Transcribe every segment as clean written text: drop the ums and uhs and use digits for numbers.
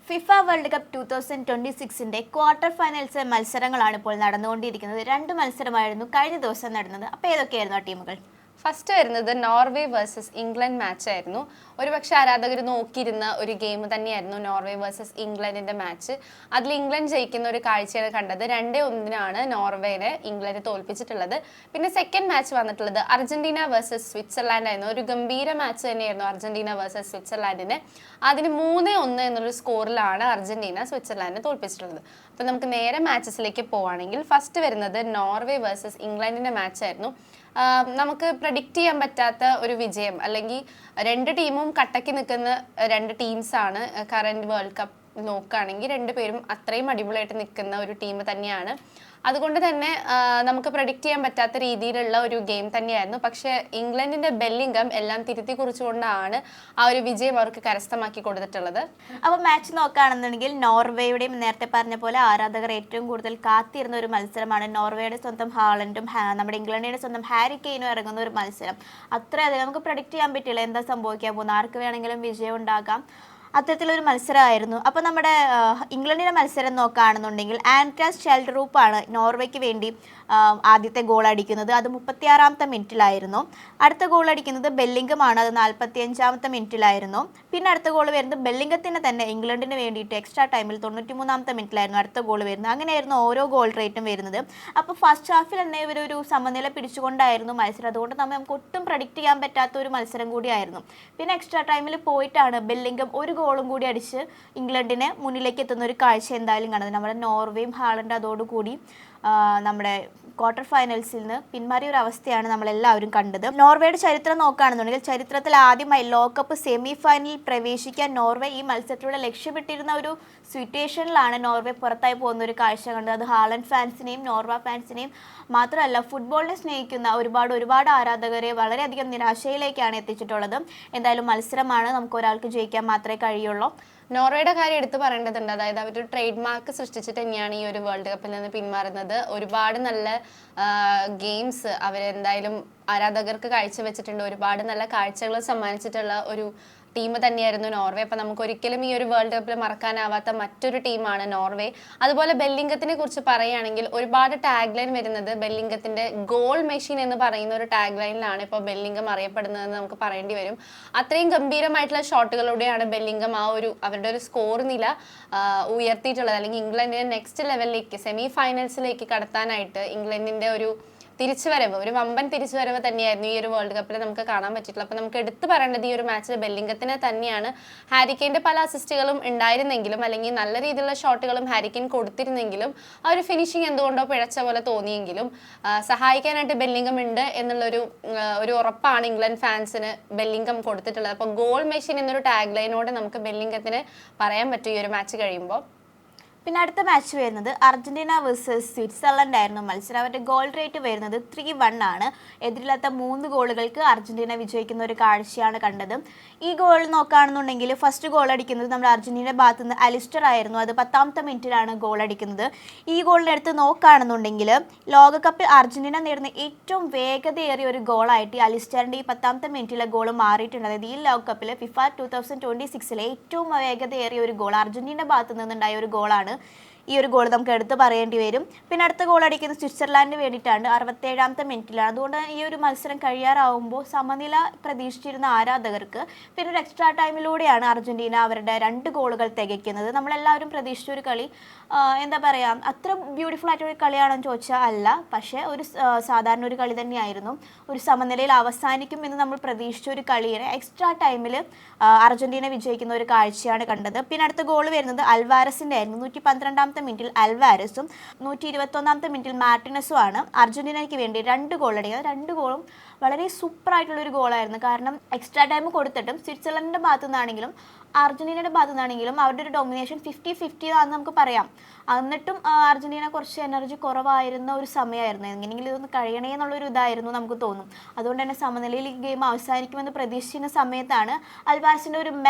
FIFA world cup 2026 quarter finals മത്സരങ്ങളാണ് ഇപ്പോൾ നടന്നുകൊണ്ടിരിക്കുന്നത്. രണ്ട് മത്സരമായിരുന്നു കഴിഞ്ഞ ദിവസം നടന്നത്. അപ്പോൾ ഏതൊക്കെയായിരുന്നു ആ ടീമുകൾ? ഫസ്റ്റ് വരുന്നത് നോർവേ വേഴ്സസ് ഇംഗ്ലണ്ട് മാച്ച് ആയിരുന്നു. ഒരുപക്ഷെ ആരാധകർ നോക്കിയിരുന്ന ഒരു ഗെയിം തന്നെയായിരുന്നു നോർവേ വേഴ്സസ് ഇംഗ്ലണ്ടിന്റെ മാച്ച്. അതിൽ ഇംഗ്ലണ്ട് ജയിക്കുന്ന ഒരു കാഴ്ചയാണ് കണ്ടത്. 2-1 നോർവേനെ ഇംഗ്ലണ്ട് തോൽപ്പിച്ചിട്ടുള്ളത്. പിന്നെ സെക്കൻഡ് മാച്ച് വന്നിട്ടുള്ളത് അർജന്റീന വേഴ്സസ് സ്വിറ്റ്സർലാൻഡ് ആയിരുന്നു. ഒരു ഗംഭീര മാച്ച് തന്നെയായിരുന്നു അർജന്റീന വേഴ്സസ് സ്വിറ്റ്സർലാൻഡിന്. അതിന് 3-1 എന്നുള്ള സ്കോറിലാണ് അർജന്റീന സ്വിറ്റ്സർലാൻഡിനെ തോൽപ്പിച്ചിട്ടുള്ളത്. അപ്പോൾ നമുക്ക് നേരെ മാച്ചസിലേക്ക് പോവുകയാണെങ്കിൽ ഫസ്റ്റ് വരുന്നത് നോർവേ വേഴ്സസ് ഇംഗ്ലണ്ടിന്റെ മാച്ച് ആയിരുന്നു. നമുക്ക് പ്രഡിക്റ്റ് ചെയ്യാൻ പറ്റാത്ത ഒരു വിജയം, അല്ലെങ്കിൽ രണ്ട് ടീമും കട്ടക്ക് നിൽക്കുന്ന രണ്ട് ടീംസാണ്. കറന്റ് വേൾഡ് കപ്പ് നോക്കുകയാണെങ്കിൽ രണ്ടുപേരും അത്രയും അടിപൊളിയായിട്ട് നിൽക്കുന്ന ഒരു ടീം തന്നെയാണ്. അതുകൊണ്ട് തന്നെ നമുക്ക് പ്രഡിക്റ്റ് ചെയ്യാൻ പറ്റാത്ത രീതിയിലുള്ള ഒരു ഗെയിം തന്നെയായിരുന്നു. പക്ഷേ ഇംഗ്ലണ്ടിന്റെ ബെല്ലിംഗം എല്ലാം തിരുത്തി കുറിച്ചുകൊണ്ടാണ് ആ ഒരു വിജയം അവർക്ക് കരസ്ഥമാക്കി കൊടുത്തിട്ടുള്ളത്. അപ്പോൾ മാച്ച് നോക്കുകയാണെന്നുണ്ടെങ്കിൽ നോർവേയുടെയും നേരത്തെ പറഞ്ഞ പോലെ ആരാധകർ ഏറ്റവും കൂടുതൽ കാത്തിരുന്ന ഒരു മത്സരമാണ്. നോർവേയുടെ സ്വന്തം ഹാളൻഡും നമ്മുടെ ഇംഗ്ലണ്ടിന്റെ സ്വന്തം ഹാരി കെയ്നും ഇറങ്ങുന്ന ഒരു മത്സരം. അത്രയധികം നമുക്ക് പ്രഡിക്റ്റ് ചെയ്യാൻ പറ്റില്ല എന്താ സംഭവിക്കാൻ പോകുന്നത്, ആർക്ക് വേണമെങ്കിലും വിജയം ഉണ്ടാകാം. അത്തരത്തിലൊരു മത്സരമായിരുന്നു. അപ്പോൾ നമ്മുടെ ഇംഗ്ലണ്ടിൻ്റെ മത്സരം നോക്കുകയാണെന്നുണ്ടെങ്കിൽ ആൻഡ്രാസ് ഷെൽഡറൂപ്പാണ് നോർവേക്ക് വേണ്ടി ആദ്യത്തെ ഗോൾ അടിക്കുന്നത്. അത് 36ാമത്തെ മിനിറ്റിലായിരുന്നു. അടുത്ത ഗോൾ അടിക്കുന്നത് ബെല്ലിംഗമാണ്. അത് 45ാമത്തെ മിനിറ്റിലായിരുന്നു. പിന്നെ അടുത്ത ഗോൾ വരുന്നത് ബെല്ലിംഗത്തിന് തന്നെ ഇംഗ്ലണ്ടിന് വേണ്ടിയിട്ട് എക്സ്ട്രാ ടൈമിൽ 93ാമത്തെ മിനിറ്റിലായിരുന്നു അടുത്ത ഗോൾ വരുന്നത്. അങ്ങനെയായിരുന്നു ഓരോ ഗോൾ റേറ്റും വരുന്നത്. അപ്പോൾ ഫസ്റ്റ് ഹാഫിൽ തന്നെ ഇവരൊരു സമനില പിടിച്ചുകൊണ്ടായിരുന്നു മത്സരം. അതുകൊണ്ട് നമുക്ക് ഒട്ടും പ്രഡിക്റ്റ് ചെയ്യാൻ പറ്റാത്ത ഒരു മത്സരം കൂടിയായിരുന്നു. പിന്നെ എക്സ്ട്രാ ടൈമിൽ പോയിട്ടാണ് ബെല്ലിംഗം ഒരു ഗോളും കൂടി അടിച്ച് ഇംഗ്ലണ്ടിനെ മുന്നിലേക്ക് എത്തുന്ന ഒരു കാഴ്ച എന്തായാലും കാണുന്നത്. നമ്മുടെ നോർവേയും ഹാളണ്ട് അതോടുകൂടി നമ്മുടെ ക്വാർട്ടർ ഫൈനൽസിൽ നിന്ന് പിന്മാറിയ ഒരു അവസ്ഥയാണ് നമ്മളെല്ലാവരും കണ്ടത്. നോർവേയുടെ ചരിത്രം നോക്കുകയാണെന്നുണ്ടെങ്കിൽ ചരിത്രത്തിൽ ആദ്യമായി ലോകകപ്പ് സെമി ഫൈനലിൽ പ്രവേശിക്കാൻ നോർവേ ഈ മത്സരത്തിലൂടെ ലക്ഷ്യമിട്ടിരുന്ന ഒരു സിറ്റുവേഷനിലാണ് നോർവേ പുറത്തായി പോകുന്ന ഒരു കാഴ്ച കണ്ടത്. അത് ഹാളണ്ട് ഫാൻസിനെയും നോർവ ഫാൻസിനെയും മാത്രമല്ല ഫുട്ബോളിനെ സ്നേഹിക്കുന്ന ഒരുപാട് ആരാധകരെ വളരെയധികം നിരാശയിലേക്കാണ് എത്തിച്ചിട്ടുള്ളത്. എന്തായാലും മത്സരമാണ്, നമുക്ക് ഒരാൾക്ക് ജയിക്കാൻ മാത്രമേ കഴിയുള്ളൂ. നോർവേയുടെ കാര്യം എടുത്ത് പറയേണ്ടതുണ്ട്. അതായത് അവർ ട്രേഡ് മാർക്ക് സൃഷ്ടിച്ചിട്ട് തന്നെയാണ് ഈ ഒരു വേൾഡ് കപ്പിൽ നിന്ന് പിന്മാറുന്നത്. ഒരുപാട് നല്ല ഗെയിംസ് അവരെന്തായാലും ആരാധകർക്ക് കാഴ്ചവെച്ചിട്ടുണ്ട്. ഒരുപാട് നല്ല കാഴ്ചകൾ സമ്മാനിച്ചിട്ടുള്ള ഒരു ടീം തന്നെയായിരുന്നു നോർവേ. അപ്പം നമുക്ക് ഒരിക്കലും ഈ ഒരു വേൾഡ് കപ്പിൽ മറക്കാനാവാത്ത മറ്റൊരു ടീമാണ് നോർവേ. അതുപോലെ ബെല്ലിംഗത്തിനെ കുറിച്ച് പറയുകയാണെങ്കിൽ ഒരുപാട് ടാഗ് ലൈൻ വരുന്നത് ബെല്ലിംഗത്തിന്റെ ഗോൾ മെഷീൻ എന്ന് പറയുന്ന ഒരു ടാഗ് ലൈനിലാണ് ഇപ്പോൾ ബെല്ലിംഗം അറിയപ്പെടുന്നതെന്ന് നമുക്ക് പറയേണ്ടി വരും. അത്രയും ഗംഭീരമായിട്ടുള്ള ഷോട്ടുകളിലൂടെയാണ് ബെല്ലിംഗം അവരുടെ ഒരു സ്കോർ നില ഉയർത്തിയിട്ടുള്ളത്. അല്ലെങ്കിൽ ഇംഗ്ലണ്ടിനെ നെക്സ്റ്റ് ലെവലിലേക്ക് സെമി ഫൈനൽസിലേക്ക് കടത്താനായിട്ട് ഇംഗ്ലണ്ടിന്റെ ഒരു വമ്പൻ തിരിച്ചുവരവ് തന്നെയായിരുന്നു ഈ ഒരു വേൾഡ് കപ്പിൽ നമുക്ക് കാണാൻ പറ്റിയിട്ടുള്ളത്. അപ്പോൾ നമുക്ക് എടുത്തു പറയേണ്ടത് ഈ ഒരു മാച്ചിൽ ബെല്ലിംഗത്തിന് തന്നെയാണ്. ഹാരി കെയ്ൻ്റെ പല അസിസ്റ്റുകളും ഉണ്ടായിരുന്നെങ്കിലും, അല്ലെങ്കിൽ നല്ല രീതിയിലുള്ള ഷോട്ടുകളും ഹാരി കെയ്ൻ കൊടുത്തിരുന്നെങ്കിലും ആ ഒരു ഫിനിഷിങ് എന്തുകൊണ്ടോ പിഴച്ച പോലെ തോന്നിയെങ്കിലും സഹായിക്കാനായിട്ട് ബെല്ലിംഗം ഉണ്ട് എന്നുള്ളൊരു ഉറപ്പാണ് ഇംഗ്ലണ്ട് ഫാൻസിന് ബെല്ലിംഗം കൊടുത്തിട്ടുള്ളത്. അപ്പോൾ ഗോൾ മെഷീൻ എന്നൊരു ടാഗ് ലൈനോടെ നമുക്ക് ബെല്ലിംഗത്തിന് പറയാൻ പറ്റും ഈ ഒരു മാച്ച് കഴിയുമ്പോൾ. പിന്നെ അടുത്ത മാച്ച് വരുന്നത് അർജന്റീന വേഴ്സസ് സ്വിറ്റ്സർലൻഡ് ആയിരുന്നു മത്സരം. അവരുടെ ഗോൾ റേറ്റ് വരുന്നത് 3-1 ആണ്. എതിരില്ലാത്ത 3 ഗോളുകൾക്ക് അർജന്റീന വിജയിക്കുന്ന ഒരു കാഴ്ചയാണ് കണ്ടത്. ഈ ഗോൾ നോക്കുകയാണെന്നുണ്ടെങ്കിൽ ഫസ്റ്റ് ഗോൾ അടിക്കുന്നത് നമ്മുടെ അർജന്റീനയുടെ ഭാഗത്തു നിന്ന് അലിസ്റ്റർ ആയിരുന്നു. അത് 10ാമത്തെ മിനിറ്റിലാണ് ഗോൾ അടിക്കുന്നത്. ഈ ഗോളിനടുത്ത് നോക്കുകയാണെന്നുണ്ടെങ്കിൽ ലോകകപ്പിൽ അർജന്റീന നേടുന്ന ഏറ്റവും വേഗതയേറിയ ഒരു ഗോളായിട്ട് ഈ അലിസ്റ്ററിൻ്റെ ഈ 10ാമത്തെ മിനിറ്റിലെ ഗോൾ മാറിയിട്ടുണ്ട്. അതായത് ഈ ലോകകപ്പിൽ ഫിഫ 2026 ഏറ്റവും വേഗതയേറിയ ഒരു ഗോൾ അർജന്റീനയുടെ ഭാഗത്തു നിന്നുണ്ടായ ഒരു ഗോളാണ്. ഈ ഒരു ഗോൾ നമുക്ക് എടുത്ത് പറയേണ്ടി വരും. പിന്നെ അടുത്ത ഗോൾ അടിക്കുന്നത് സ്വിറ്റ്സർലാൻഡിന് വേണ്ടിയിട്ടാണ് 67ാമത്തെ മിനിറ്റിലാണ്. അതുകൊണ്ട് ഈ ഒരു മത്സരം കഴിയാറാവുമ്പോൾ സമനില പ്രതീക്ഷിച്ചിരുന്ന ആരാധകർക്ക് പിന്നെ ഒരു എക്സ്ട്രാ ടൈമിലൂടെയാണ് അർജന്റീന അവരുടെ 2 ഗോളുകൾ തികയ്ക്കുന്നത്. നമ്മളെല്ലാവരും പ്രതീക്ഷിച്ച ഒരു കളി, എന്താ പറയുക, അത്ര ബ്യൂട്ടിഫുൾ ആയിട്ടൊരു കളിയാണെന്ന് ചോദിച്ചാൽ അല്ല. പക്ഷേ ഒരു സാധാരണ ഒരു കളി തന്നെയായിരുന്നു. ഒരു സമനിലയിൽ അവസാനിക്കും എന്ന് നമ്മൾ പ്രതീക്ഷിച്ച ഒരു കളിയെ എക്സ്ട്രാ ടൈമിൽ അർജന്റീന വിജയിക്കുന്ന ഒരു കാഴ്ചയാണ് കണ്ടത്. പിന്നെ അടുത്ത ഗോൾ വരുന്നത് അൽവാരസിൻ്റെ ആയിരുന്നു. 112ാമത്തെ മിനിറ്റിൽ അൽവാരസും 121ാമത്തെ മിനിറ്റിൽ മാർട്ടിനസും ആണ് അർജന്റീനയ്ക്ക് വേണ്ടി 2 ഗോൾ അടിക്കുന്നത്. 2 ഗോളും വളരെ സൂപ്പറായിട്ടുള്ളൊരു ഗോളായിരുന്നു. കാരണം എക്സ്ട്രാ ടൈം കൊടുത്തിട്ടും സ്വിറ്റ്സർലൻഡിൻ്റെ ഭാഗത്തു നിന്നാണെങ്കിലും അർജന്റീനയുടെ ഭാഗത്തു നിന്നാണെങ്കിലും അവരുടെ ഒരു ഡൊമിനേഷൻ 50-50 ആണെന്ന് നമുക്ക് പറയാം. എന്നിട്ടും അർജന്റീന കുറച്ച് എനർജി കുറവായിരുന്ന ഒരു സമയമായിരുന്നു. എങ്ങനെയെങ്കിലും ഇതൊന്ന് കഴിയണേ എന്നുള്ളൊരു ഇതായിരുന്നു നമുക്ക് തോന്നും. അതുകൊണ്ട് തന്നെ സമനിലയിൽ ഈ ഗെയിം അവസാനിക്കുമെന്ന് പ്രതീക്ഷിക്കുന്ന സമയത്താണ് അൽവാരസിൻ്റെ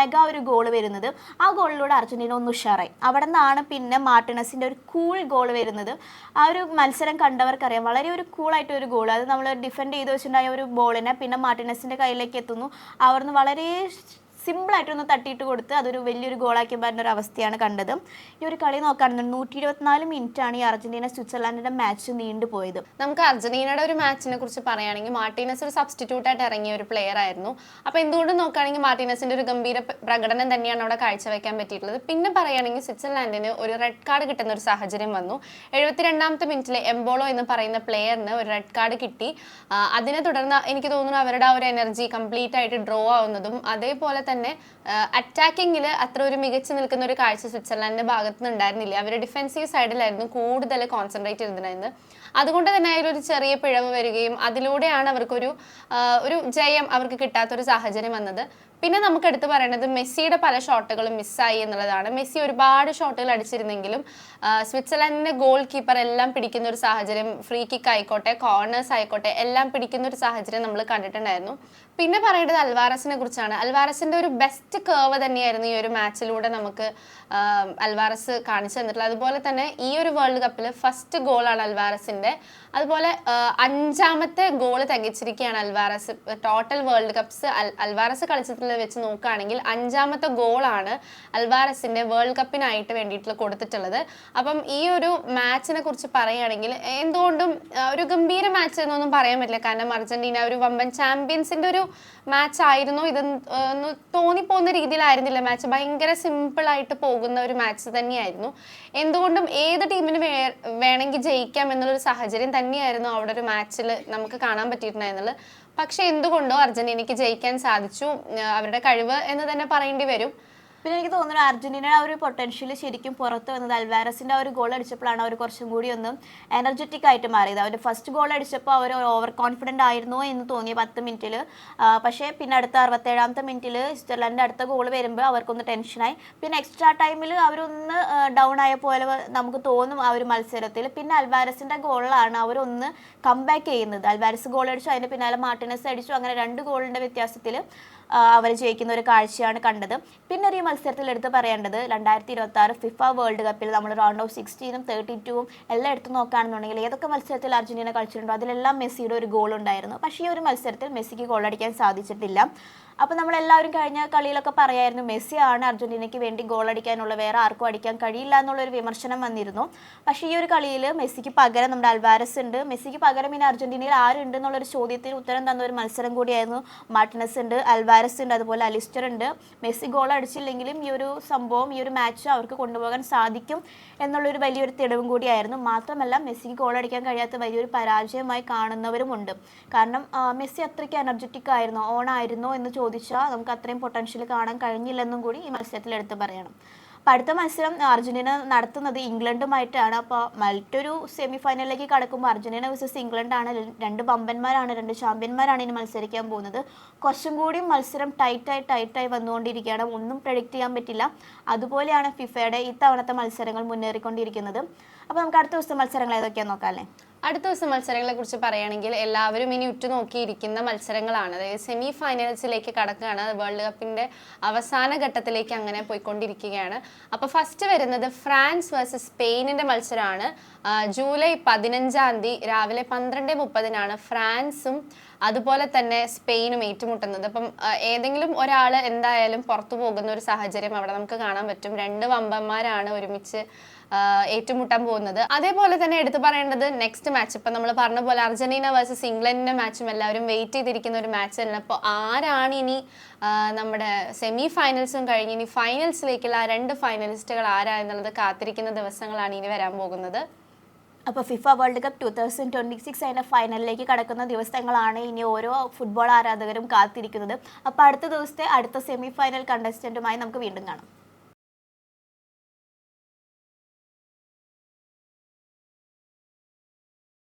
ഒരു ഗോൾ വരുന്നത്. ആ ഗോളിലൂടെ അർജന്റീന ഒന്ന് ഉഷാറായി. അവിടെ നിന്നാണ് പിന്നെ മാർട്ടിനസിൻ്റെ ഒരു കൂൾ ഗോൾ വരുന്നത്. ആ ഒരു മത്സരം കണ്ടവർക്കറിയാം, വളരെ ഒരു കൂളായിട്ട് ഒരു ഗോൾ. അത് നമ്മൾ ഡിഫെൻഡ് ചെയ്ത് വെച്ചിട്ടുണ്ടായ ഒരു ബോളിനെ പിന്നെ മാർട്ടിനസിൻ്റെ കയ്യിലേക്ക് എത്തുന്നു. അവിടുന്ന് വളരെ സിമ്പിളായിട്ടൊന്ന് തട്ടിയിട്ട് കൊടുത്ത് അതൊരു വലിയൊരു ഗോളാക്കി വരുന്ന ഒരു അവസ്ഥയാണ് കണ്ടത്. ഈ ഒരു കളി നോക്കുകയാണെന്നുണ്ടെങ്കിൽ 124 മിനിറ്റാണ് ഈ അർജന്റീന സ്വിറ്റ്സർലാൻഡിൻ്റെ മാച്ച് നീണ്ടുപോയത്. നമുക്ക് അർജന്റീനയുടെ ഒരു മാച്ചിനെ കുറിച്ച് പറയുകയാണെങ്കിൽ മാർട്ടീനസ് ഒരു സബ്സ്റ്റിറ്റ്യൂട്ടായിട്ട് ഇറങ്ങിയ ഒരു പ്ലെയർ ആയിരുന്നു. അപ്പോൾ എന്തുകൊണ്ട് നോക്കുകയാണെങ്കിൽ മാർട്ടീനസിൻ്റെ ഒരു ഗംഭീര പ്രകടനം തന്നെയാണ് അവിടെ കാഴ്ചവെക്കാൻ പറ്റിയിട്ടുള്ളത്. പിന്നെ പറയുകയാണെങ്കിൽ സ്വിറ്റ്സർലാൻഡിന് ഒരു റെഡ് കാർഡ് കിട്ടുന്ന ഒരു സാഹചര്യം വന്നു. 72ാമത്തെ മിനിറ്റിൽ എംബോളോ എന്ന് പറയുന്ന പ്ലെയറിന് ഒരു റെഡ് കാർഡ് കിട്ടി. അതിനെ തുടർന്ന് എനിക്ക് തോന്നുന്നു അവരുടെ ആ ഒരു എനർജി കംപ്ലീറ്റ് ആയിട്ട് ഡ്രോ ആവുന്നതും അതേപോലെ തന്നെ അറ്റാക്കിങ്ങിൽ അത്ര ഒരു മികച്ചു നിൽക്കുന്ന ഒരു കാഴ്ച സ്വിറ്റ്സർലാൻഡിന്റെ ഭാഗത്ത് നിന്ന് ഉണ്ടായിരുന്നില്ല. അവർ ഡിഫെൻസീവ് സൈഡിലായിരുന്നു കൂടുതൽ കോൺസെൻട്രേറ്റ് ചെയ്തിട്ടുണ്ടായിരുന്നത്. അതുകൊണ്ട് തന്നെ അതിലൊരു ചെറിയ പിഴവ് വരികയും അതിലൂടെയാണ് അവർക്കൊരു ജയം അവർക്ക് കിട്ടാത്തൊരു സാഹചര്യം വന്നത്. പിന്നെ നമുക്ക് എടുത്തു പറയേണ്ടത് മെസ്സിയുടെ പല ഷോട്ടുകളും മിസ്സായി എന്നുള്ളതാണ്. മെസ്സി ഒരുപാട് ഷോട്ടുകൾ അടിച്ചിരുന്നെങ്കിലും സ്വിറ്റ്സർലൻഡിന്റെ ഗോൾ കീപ്പർ എല്ലാം പിടിക്കുന്ന ഒരു സാഹചര്യം, ഫ്രീ കിക്ക് ആയിക്കോട്ടെ കോർണേഴ്സ് ആയിക്കോട്ടെ എല്ലാം പിടിക്കുന്ന ഒരു സാഹചര്യം നമ്മൾ കണ്ടിട്ടുണ്ടായിരുന്നു. പിന്നെ പറയേണ്ടത് അൽവാരസിനെ കുറിച്ചാണ്. അൽവാരസിന്റെ ഒരു ബെസ്റ്റ് കേർവ് തന്നെയായിരുന്നു ഈ ഒരു മാച്ചിലൂടെ നമുക്ക് അൽവാരസ് കാണിച്ചു തന്നിട്ടുള്ളത്. അതുപോലെ തന്നെ ഈ ഒരു വേൾഡ് കപ്പിൽ ഫസ്റ്റ് ഗോളാണ് അൽവാരസിന്റെ. അതുപോലെ 5ാമത്തെ ഗോൾ തികച്ചിരിക്കുകയാണ് Alvarez. Total world cups Alvarez കളിച്ചതിൽ വെച്ച് നോക്കുകയാണെങ്കിൽ 5ാമത്തെ ഗോളാണ് അൽവാരസിന്റെ വേൾഡ് കപ്പിനായിട്ട് വേണ്ടിയിട്ട് കൊടുത്തിട്ടുള്ളത്. അപ്പം ഈ ഒരു മാച്ചിനെ കുറിച്ച് പറയുകയാണെങ്കിൽ എന്തുകൊണ്ടും ഒരു ഗംഭീര മാച്ച് എന്നൊന്നും പറയാൻ പറ്റില്ല. കാരണം അർജന്റീന ഒരു വമ്പൻ ചാമ്പ്യൻസിന്റെ ഒരു മാച്ച് ആയിരുന്നു ഇതെന്ന് തോന്നിപ്പോകുന്ന രീതിയിലായിരുന്നില്ല മാച്ച്. ഭയങ്കര സിമ്പിളായിട്ട് പോകുന്ന ഒരു മാച്ച് തന്നെയായിരുന്നു. എന്തുകൊണ്ടും ഏത് ടീമിന് വേണമെങ്കിൽ ജയിക്കാം എന്നുള്ളൊരു സാഹചര്യം തന്നെയായിരുന്നു അവിടെ ഒരു മാച്ചിൽ നമുക്ക് കാണാൻ പറ്റിയിട്ടുണ്ടായിരുന്നത്. പക്ഷെ എന്തുകൊണ്ടോ അർജന്റീനയ്ക്ക് ജയിക്കാൻ സാധിച്ചു. അവരുടെ കഴിവ് എന്ന് തന്നെ പറയേണ്ടി വരും. പിന്നെ എനിക്ക് തോന്നുന്നു അർജന്റീനയുടെ ആ ഒരു പൊട്ടൻഷ്യൽ ശരിക്കും പുറത്ത് വന്നത് അൽവാരസിൻ്റെ ആ ഒരു ഗോൾ അടിച്ചപ്പോഴാണ് അവർ കുറച്ചും കൂടി ഒന്ന് എനർജറ്റിക് ആയിട്ട് മാറിയത്. അവർ ഫസ്റ്റ് ഗോൾ അടിച്ചപ്പോൾ അവർ ഓവർ കോൺഫിഡൻ്റ് ആയിരുന്നോ എന്ന് തോന്നി 10 മിനിറ്റിൽ. പക്ഷേ പിന്നെ അടുത്ത 67ാമത്തെ മിനിറ്റിൽ സ്വിറ്റ്സർലൻഡിൻ്റെ അടുത്ത ഗോൾ വരുമ്പോൾ അവർക്കൊന്ന് ടെൻഷനായി. പിന്നെ എക്സ്ട്രാ ടൈമിൽ അവരൊന്ന് ഡൗൺ ആയ പോലെ നമുക്ക് തോന്നും ആ ഒരു മത്സരത്തിൽ. പിന്നെ അൽവാരസിൻ്റെ ഗോളിലാണ് അവരൊന്ന് കംബാക്ക് ചെയ്യുന്നത്. അൽവാരസ് ഗോൾ അടിച്ചു, അതിന് പിന്നാലെ മാർട്ടിനസ് അടിച്ചു. അങ്ങനെ 2 ഗോളിൻ്റെ വ്യത്യാസത്തിൽ അവർ ജയിക്കുന്ന ഒരു കാഴ്ചയാണ് കണ്ടത്. പിന്നെ ഒരു മത്സരത്തിൽ എടുത്ത് പറയേണ്ടത് 2026 ഫിഫ വേൾഡ് കപ്പിൽ നമ്മൾ റൗണ്ട് ഓഫ് 16ഉം 32ഉം എല്ലാം എടുത്ത് നോക്കുകയാണെന്നുണ്ടെങ്കിൽ ഏതൊക്കെ മത്സരത്തിൽ അർജന്റീന കളിച്ചിട്ടുണ്ടോ അതിലെല്ലാം മെസ്സിയുടെ ഒരു ഗോൾ ഉണ്ടായിരുന്നു. പക്ഷേ ഈ ഒരു മത്സരത്തിൽ മെസ്സിക്ക് ഗോൾ അടിക്കാൻ സാധിച്ചിട്ടില്ല. അപ്പോൾ നമ്മളെല്ലാവരും കഴിഞ്ഞ കളിയിലൊക്കെ പറയായിരുന്നു മെസ്സിയാണ് അർജന്റീനയ്ക്ക് വേണ്ടി ഗോൾ അടിക്കാനുള്ള, വേറെ ആർക്കും അടിക്കാൻ കഴിയില്ല എന്നുള്ളൊരു വിമർശനം വന്നിരുന്നു. പക്ഷേ ഈ ഒരു കളിയിൽ മെസ്സിക്ക് പകരം നമ്മുടെ അൽവാരസ് ഉണ്ട്. മെസ്സിക്ക് പകരം ഇനി അർജന്റീനയിൽ ആരുണ്ട് എന്നുള്ളൊരു ചോദ്യത്തിന് ഉത്തരം തന്ന ഒരു മത്സരം കൂടിയായിരുന്നു. മാർട്ടിനസ് ഉണ്ട്, അൽവാരസ് ഉണ്ട്, അതുപോലെ അലിസ്റ്റർ ഉണ്ട്. മെസ്സി ഗോൾ അടിച്ചില്ലെങ്കിലും ഈ ഒരു സംഭവം, ഈ ഒരു മാച്ച് അവർക്ക് കൊണ്ടുപോകാൻ സാധിക്കും എന്നുള്ളൊരു വലിയൊരു തെളിവും കൂടിയായിരുന്നു. മാത്രമല്ല മെസ്സിക്ക് ഗോൾ അടിക്കാൻ കഴിയാത്ത വലിയൊരു പരാജയമായി കാണുന്നവരുമുണ്ട്. കാരണം മെസ്സി അത്രയ്ക്ക് എനർജറ്റിക് ആയിരുന്നോ, ഓണായിരുന്നോ എന്ന് ചോദിച്ചാൽ നമുക്ക് അത്രയും പൊട്ടൻഷ്യൽ കാണാൻ കഴിഞ്ഞില്ലെന്നും കൂടി ഈ മത്സരത്തിൽ എടുത്ത് പറയണം. അപ്പോൾ അടുത്ത മത്സരം അർജന്റീന നടത്തുന്നത് ഇംഗ്ലണ്ടുമായിട്ടാണ്. അപ്പോൾ മറ്റൊരു സെമി ഫൈനലിലേക്ക് കടക്കുമ്പോൾ അർജന്റീന വേഴ്സസ് ഇംഗ്ലണ്ടാണ്. 2 ബമ്പന്മാരാണ്, 2 ചാമ്പ്യന്മാരാണ് ഇനി മത്സരിക്കാൻ പോകുന്നത്. കുറച്ചും കൂടി മത്സരം ടൈറ്റായി വന്നുകൊണ്ടിരിക്കുകയാണ്. ഒന്നും പ്രെഡിക്റ്റ് ചെയ്യാൻ പറ്റില്ല. അതുപോലെയാണ് ഫിഫയുടെ ഇത്തവണത്തെ മത്സരങ്ങൾ മുന്നേറിക്കൊണ്ടിരിക്കുന്നത്. അപ്പോൾ നമുക്ക് അടുത്ത ദിവസത്തെ മത്സരങ്ങൾ ഏതൊക്കെയാണെന്ന് നോക്കാം അല്ലേ? അടുത്ത ദിവസം മത്സരങ്ങളെ കുറിച്ച് പറയുകയാണെങ്കിൽ എല്ലാവരും ഇനി ഉറ്റുനോക്കിയിരിക്കുന്ന മത്സരങ്ങളാണ്. അതായത് സെമി ഫൈനൽസിലേക്ക് കടക്കുകയാണ്. വേൾഡ് കപ്പിന്റെ അവസാന ഘട്ടത്തിലേക്ക് അങ്ങനെ പോയിക്കൊണ്ടിരിക്കുകയാണ്. അപ്പോൾ ഫസ്റ്റ് വരുന്നത് ഫ്രാൻസ് വേഴ്സസ് സ്പെയിനിന്റെ മത്സരമാണ്. ജൂലൈ 15-ാം തീയതി രാവിലെ 12:30 ഫ്രാൻസും അതുപോലെ തന്നെ സ്പെയിനും ഏറ്റുമുട്ടുന്നത്. അപ്പം ഏതെങ്കിലും ഒരാൾ എന്തായാലും പുറത്തു പോകുന്ന ഒരു സാഹചര്യം അവിടെ നമുക്ക് കാണാൻ പറ്റും. 2 വമ്പന്മാരാണ് ഒരുമിച്ച് ഏറ്റുമുട്ടാൻ പോകുന്നത്. അതേപോലെ തന്നെ എടുത്തു പറയേണ്ടത് നെക്സ്റ്റ് മാച്ച്, ഇപ്പം നമ്മൾ പറഞ്ഞ പോലെ അർജന്റീന വേഴ്സസ് ഇംഗ്ലണ്ടിന്റെ മാച്ചും എല്ലാവരും വെയിറ്റ് ചെയ്തിരിക്കുന്ന ഒരു മാച്ച് തന്നെ. അപ്പോൾ ആരാണ് ഇനി നമ്മുടെ സെമി ഫൈനൽസും കഴിഞ്ഞ് ഇനി ഫൈനൽസിലേക്കുള്ള ആ 2 ഫൈനലിസ്റ്റുകൾ ആരാ എന്നുള്ളത് കാത്തിരിക്കുന്ന ദിവസങ്ങളാണ് ഇനി വരാൻ പോകുന്നത്. അപ്പോൾ ഫിഫ വേൾഡ് കപ്പ് 2026 അതിൻ്റെ ഫൈനലിലേക്ക് കടക്കുന്ന ദിവസങ്ങളാണ് ഇനി ഓരോ ഫുട്ബോൾ ആരാധകരും കാത്തിരിക്കുന്നത്. അപ്പോൾ അടുത്ത ദിവസത്തെ അടുത്ത സെമി ഫൈനൽ കണ്ടസ്റ്റൻറ്റുമായി നമുക്ക് വീണ്ടും കാണാം.